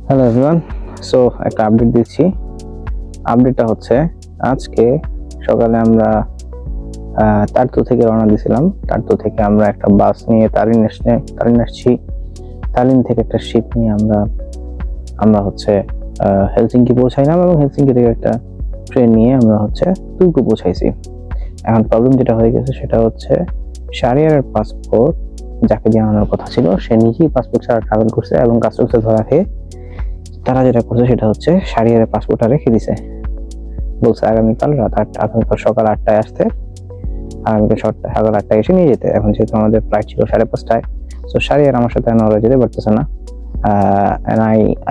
Hello everyone, so একটা update দিচ্ছি। আপডেটটা হচ্ছে আজকে সকালে আমরা তার্তু থেকে রওনা দিয়েছিলাম। তার্তু থেকে আমরা একটা বাস নিয়ে তারিন আসছি। তারিন থেকে একটা শিপ নিয়ে আমরা হচ্ছে হেলসিঙ্কি পৌঁছাইলাম এবং হেলসিঙ্কি থেকে একটা ট্রেন নিয়ে আমরা হচ্ছে তুর্কু পৌঁছাইছি। এখন প্রবলেম যেটা হয়ে গেছে সেটা হচ্ছে শাহরিয়ারের পাসপোর্ট যাকে দিয়ে আনার কথা ছিল সে নিজেই পাসপোর্ট ছাড়া ট্রাভেল করছে এবং কাস্টমসে ধরা খেয়ে তারা যেটা করছে সেটা হচ্ছে শাহরিয়ারের পাসপোর্টটা রেখে দিছে। বলছে আগামীকাল সকাল 8টায় আসতে, আগামীকাল সকাল 8টায় এসে নিয়ে যেতে। এখন যেহেতু আমাদের ফ্লাইট ছিল 5:30টায়, সো শাহরিয়ার আমার সাথে ওরা যেতে পারতেছে না। And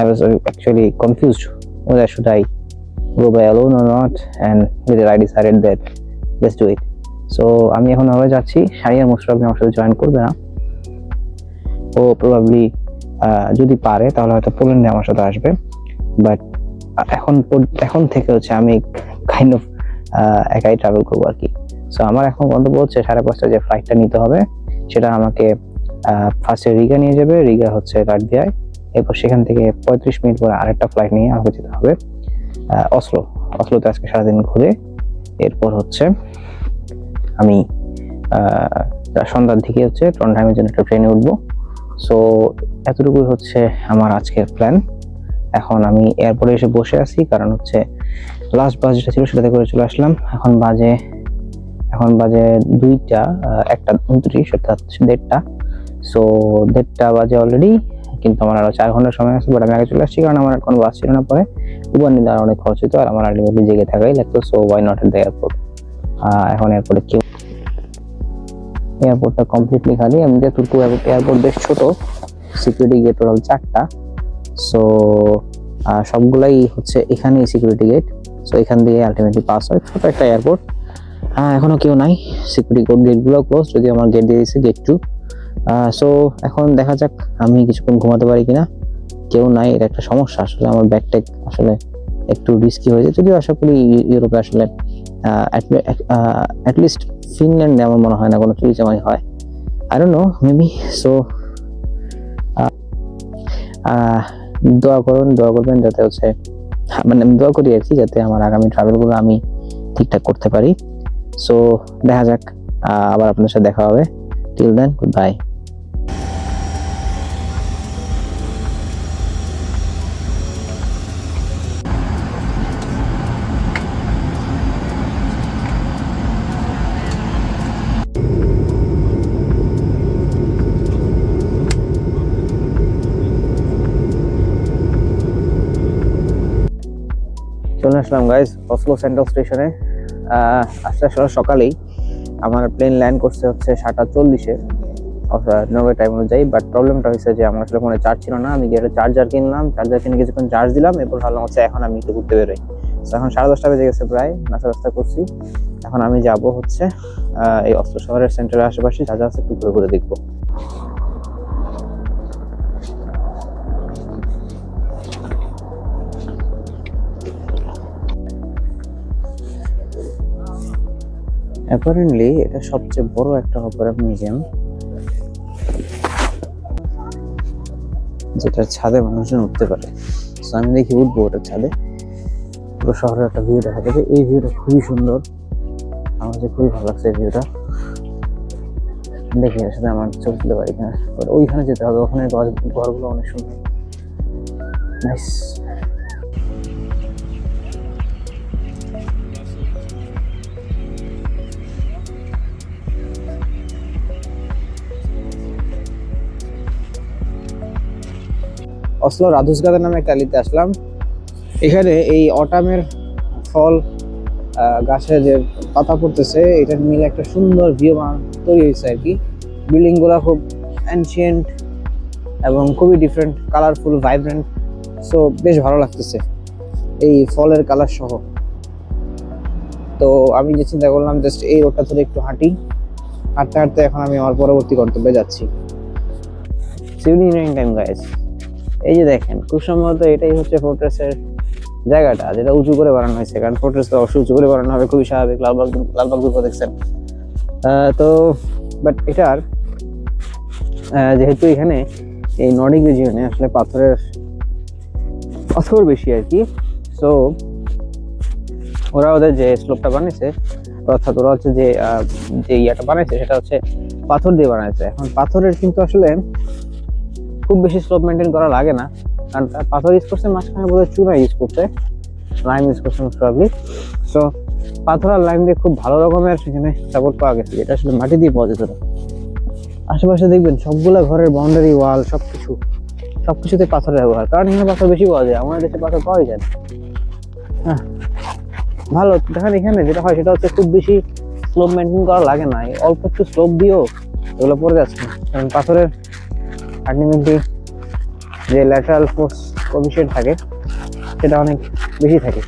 I was actually confused whether should I go by alone or not, and later I decided that let's do it. So আমি এখন নরওয়ে যাচ্ছি। শাহরিয়ার মোস্ট প্রবাবলি আমার সাথে জয়েন করবে না, ও প্রবাবলি যদি পারে তাহলে হয়তো পোল্যান্ডে আমার সাথে আসবে। বাট এখন থেকে হচ্ছে আমি কাইন্ড অফ একাই ট্রাভেল করবো আর কি। সো আমার এখন গন্তব্য হচ্ছে 5:30 যে ফ্লাইটটা নিতে হবে সেটা আমাকে ফার্স্টে রিগা নিয়ে যাবে। রিগা হচ্ছে লাটভিয়ায়, এরপর সেখান থেকে 35 মিনিট পরে আরেকটা ফ্লাইট নিয়ে আমাকে যেতে হবে অসলোতে আজকে সারাদিন ঘুরে। এরপর হচ্ছে আমি সন্ধ্যার দিকে হচ্ছে ট্রন্ডহাইমের জন্য একটা ট্রেনে উঠবো। সো এতটুকুই হচ্ছে আমার আজকের প্ল্যান। এখন আমি এয়ারপোর্টে এসে বসে আছি, কারণ হচ্ছে লাস্ট বাস যেটা ছিল সেটাতে করে চলে আসলাম। এখন বাজে 1:29 অর্থাৎ 1:30। সো 1:30 বাজে অলরেডি, কিন্তু আমার আরো 4 ঘন্টার সময় আছে। বাট আমি আগে চলে আসছি কারণ আমার কোনো বাস ছিল না। পরে উবার নিলে আর অনেক খরচ হতো আর আমার আলটিমেটলি জেগে থাকাই লাগতো। So why not at the airport. এখন এয়ারপোর্টটা কমপ্লিটলি খালি। এমনিতে তুর্কু এয়ারপোর্ট বেশ ছোট, সিকিউরিটি গেট টোটাল 4টা। সো সবগুলাই হচ্ছে এখানেই সিকিউরিটি গেট। সো এখান দিয়ে আলটিমেটলি পাস হয়। ছোট একটা এয়ারপোর্ট, এখনো কেউ নাই। সিকিউরিটি গেটগুলো ক্লোজ, যদি আমার গেট দিয়ে দিয়েছে গেট 2। সো এখন দেখা যাক আমি কিছুক্ষণ ঘুমাতে পারি কিনা। কেউ নাই, এটা একটা সমস্যা আসলে। আমার ব্যাগট্যাগ আসলে একটু রিস্কি হয়ে যায়, যদিও আশা করি ইউরোপে আসলে অ্যাটলিস্ট ফিনল্যান্ডে আমার মনে হয় না কোনো চুরি চামারি হয়। I don't know, maybe. So দোয়া করবেন যাতে হচ্ছে, মানে আমি দোয়া করি আর কি, যাতে আমার আগামী ট্রাভেলগুলো আমি ঠিকঠাক করতে পারি। সো দেখা যাক, আবার আপনার সাথে দেখা হবে। Till then, good bye. চলে আসলাম গাইজ অসলো সেন্ট্রাল স্টেশনে। আজকে আসলে সকালেই আমার প্লেন ল্যান্ড করছে হচ্ছে 7:40-এ নরওয়ে টাইম অনুযায়ী। বাট প্রবলেমটা হয়েছে যে আমার আসলে ফোনে চার্জ ছিল না। আমি গিয়ে চার্জার কিনে কিছুক্ষণ চার্জ দিলাম, এরপর ভাবলাম হচ্ছে এখন আমি একটু ঘুরতে বেরোই। তো এখন 10:30 বেজে গেছে, প্রায় নাস্তা করছি। এখন আমি যাব হচ্ছে এই অসলো শহরের সেন্টারের আশেপাশে যা যা আছে একটু ঘুরে ঘুরে দেখবো। অ্যাপারেন্টলি এটা সবচেয়ে বড় একটা অপেরা মিউজিয়াম, যেটার ছাদে মানুষজন উঠতে পারে। তো আমি দেখি উঠবো ওটার ছাদে, পুরো শহরের একটা ভিউ দেখা যাবে। এই ভিউটা খুবই সুন্দর, আমার কাছে খুবই ভালো লাগছে এই ভিউটা। দেখি এর সাথে আমার ছবি তুলতে পারি কিনা। ওইখানে যেতে হবে, ওখানে ঘরগুলো অনেক সুন্দর, নাইস। অসলো রাধুসগাদা নামে একটা অ্যালিতে আসলাম। এখানে এই অটামের ফল, গাছে যে পাতা পড়তেছে, এটা মিলে একটা সুন্দর ভিউ তৈরি হয়েছে আর কি। বিল্ডিং গুলা খুব অ্যানশিয়েন্ট এবং খুবই ডিফারেন্ট, কালারফুল, ভাইব্রেন্ট। সো বেশ ভালো লাগতেছে এই ফলের কালার সহ। তো আমি যে চিন্তা করলাম জাস্ট এই রোডটা ধরে একটু হাঁটতে হাঁটতে এখন আমি আমার পরবর্তী গন্তব্যে যাচ্ছি। ইভিনিং টাইম গাইস, এই যে দেখেন খুব সম্ভবত এটাই হচ্ছে ফোর্ট্রেসের জায়গাটা, যেটা উঁচু করে বানানো হয়েছে। কারণ ফোর্ট্রেস তো অবশ্যই উঁচু করে বানানো হবে, খুবই স্বাভাবিক। লালবাগ দুর্গ দেখছেন। তো বাট এটার যেহেতু এখানে এই নর্ডিক রিজিয়নে আসলে পাথরের পাথর বেশি আর কি। সো ওরা ওদের যে স্লোপটা বানিয়েছে, অর্থাৎ ওরা হচ্ছে যে ইয়াটা বানাইছে সেটা হচ্ছে পাথর দিয়ে বানাইছে। এখন পাথরের কিন্তু আসলে খুব বেশি স্লোপ মেনটেন করা লাগে না, কারণ পাথর ইউজ করছে, মাঝখানে বোধহয় চুনা ইউজ করছে, লাইম ইউজ করছে প্রবাবলি। সো পাথর আর লাইম দিয়ে খুব ভালো রকমের সেখানে সাপোর্ট পাওয়া গেছে, যেটা আসলে মাটি দিয়ে পাওয়া যেত না। আশেপাশে দেখবেন সবগুলা ঘরের বাউন্ডারি ওয়াল সবকিছুতে পাথরের ব্যবহার, কারণ এখানে পাথর বেশি পাওয়া যায়, আমাদের দেশে পাথর পাওয়াই যায় না। হ্যাঁ, ভালো দেখেন এখানে যেটা হয় সেটা হচ্ছে খুব বেশি স্লোপ মেনটেন করা লাগে না, অল্প একটু স্লোপ দিয়েও এগুলো পড়ে যাচ্ছে, কারণ পাথরের আলটিমেটলি যে ল্যাটারাল ফোর্স কোএফিসিয়েন্ট থাকে সেটা অনেক বেশি থাকে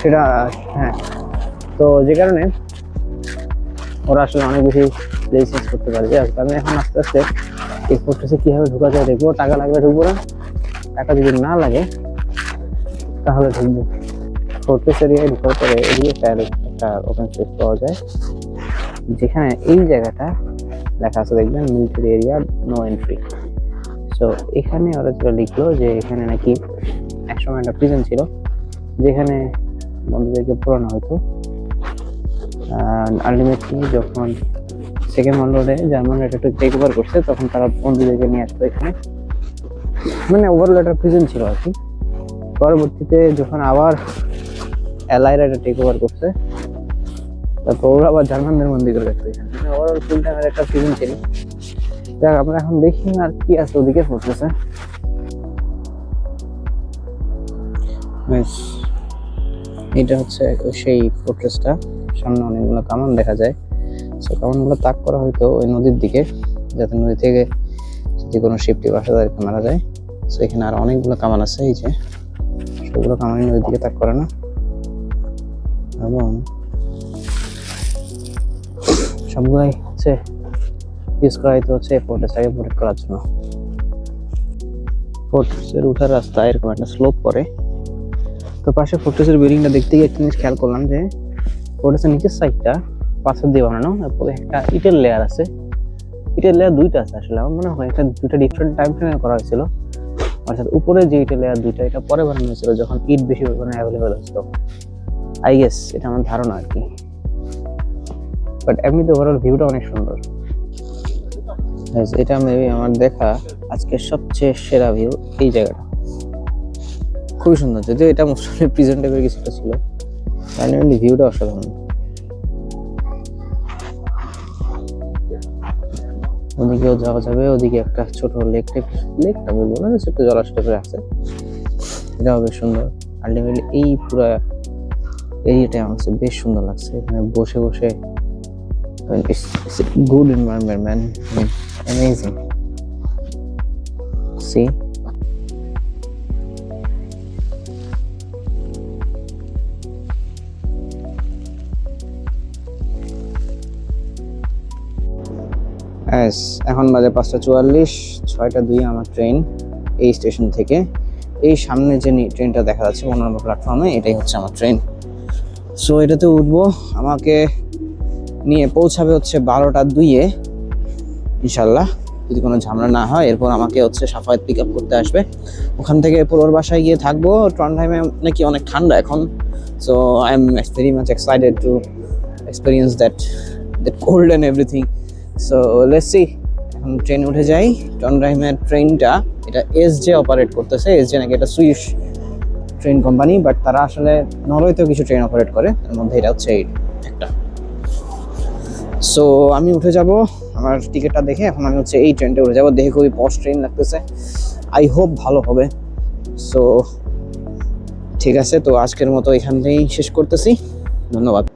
সেটা। হ্যাঁ, তো যে কারণে ওরা আসলে অনেক বেশি রেজিস্ট্যান্স করতে পারে। যাই হোক, আমি এখন আস্তে আস্তে এই ফোর্ট্রেসে কীভাবে ঢোকা যায় দেখবো। টাকা লাগবে ঢুকবো না, টাকা যদি না লাগে তাহলে ঢুকবো। ফোর্ট্রেস এরিয়ায় ঢোকার পরে এদিকে একটা ওপেন স্পেস পাওয়া যায়, যেখানে এই জায়গাটা লেখা আছে দেখবেন military area no entry. So এখানে ওরা যেটা লিখলো যে এখানে নাকি একসময় একটা প্রিজন ছিল যেখানে বন্ধুদেরকে পড়ানো হতো। আলটিমেটলি যখন সেকেন্ড ওয়ার্ল্ড ওয়ারে জার্মানরা এটা টেক ওভার করছে, তখন তারা বন্ধুদেরকে নিয়ে আসতো এখানে, মানে ওভারঅল একটা প্রিজন ছিল আর কি। পরবর্তীতে যখন আবার অ্যালাইরা এটা টেক ওভার করছে, তারপর ওরা আবার জার্মানদের বন্দি করে রাখতো এখানে, মানে ওভারঅল ফুল টাইমের একটা প্রিজন ছিল। দেখ আমরা এখন দেখি আর কি আছে ওদিকে ফোর্ট্রেসে। এটা হচ্ছে সেই ফোর্ট্রেসটা, সামনে অনেকগুলো কামান দেখা যায়। সো কামানগুলো তাক করা হয়তো ওই নদীর দিকে, যাতে নদী থেকে যদি কোনো শিপটি বাসা তাদেরকে মারা যায়। সো এখানে আর অনেকগুলো কামান আছে, এই যে সবগুলো কামানই নদীর দিকে তাক করে না, এবং সবগুলাই হচ্ছে ইউজ করা হয়তো হচ্ছে ফোর্ট্রেসটাকে প্রোটেক্ট করার জন্য। ফোর্ট্রেসের উঠার রাস্তা এরকম একটা স্লোপ পরে, তো পাশে ফোর্ট্রেসের বিল্ডিংটা দেখতে গিয়ে একটা জিনিস খেয়াল করলাম যে ফোর্ট্রেসের নিচের সাইডটা পাথর দিয়ে বানানো, তারপরে একটা ইটের লেয়ার আছে। ইটের লেয়ার দুইটা আছে আসলে, আমার মনে হয় একটা দুইটা ডিফারেন্ট টাইম ফ্রেমে করা হয়েছিল। অর্থাৎ উপরে যে ইটের লেয়ার দুইটা, এটা পরে বানানো হয়েছিল যখন ইট বেশি পরিমাণে অ্যাভেলেবেল হয়েছিল, আই গেস, এটা আমার ধারণা আর কি। বাট এমনিতে ওভারঅল ভিউটা অনেক সুন্দর। এটা মেবি আমার দেখা আজকের সবচেয়ে সেরা ভিউ। এই জায়গাটা খুবই সুন্দর, যদিও এটা মোস্টলি প্রিজেন্ট টাইপের কিছুটা ছিল, ফাইনালি ভিউটা অসাধারণ। ওদিকেও যাওয়া যাবে, ওদিকে একটা ছোট লেকটা বলবো না, ছোট্ট জলাশয় টাইপের আছে, এটাও বেশ সুন্দর। আলটিমেটলি এই পুরো এরিয়াটা আমার কাছে বেশ সুন্দর লাগছে, এখানে বসে বসে it's a good environment, man. I mean, amazing. See? এখন বাজে 5:44, 6:02 আমার ট্রেন এই স্টেশন থেকে। এই সামনে যে ট্রেনটা দেখা যাচ্ছে 15 নম্বর প্ল্যাটফর্মে, এটাই হচ্ছে আমার ট্রেন। সো এটাতে উঠবো, আমাকে নিয়ে পৌঁছাবে হচ্ছে 12:02-এ ইনশাল্লাহ, যদি কোনো ঝামেলা না হয়। এরপর আমাকে হচ্ছে সাফায়েত পিক আপ করতে আসবে, ওখান থেকে এরপর ওর বাসায় গিয়ে থাকবো। ট্রন্ডহাইমে নাকি অনেক ঠান্ডা এখন, so I am very much excited to experience that cold and everything. So let's see, এখন ট্রেনে উঠে যাই। ট্রন্ডহাইমের ট্রেনটা এটা এসজে অপারেট করতেছে। এসজে নাকি এটা সুইস ট্রেন কোম্পানি, বাট তারা আসলে নরওয়েতেও কিছু ট্রেন অপারেট করে, তার মধ্যে এটা হচ্ছে একটা। সো আমি উঠে যাব, আমার টিকিটটা দেখে এখন আমি হচ্ছে এই ট্রেনটা উঠে যাবো। দেখে খুবই পশ ট্রেন লাগতেছে, আই হোপ ভালো হবে। সো ঠিক আছে, তো আজকের মতো এখান থেকেই শেষ করতেছি, ধন্যবাদ।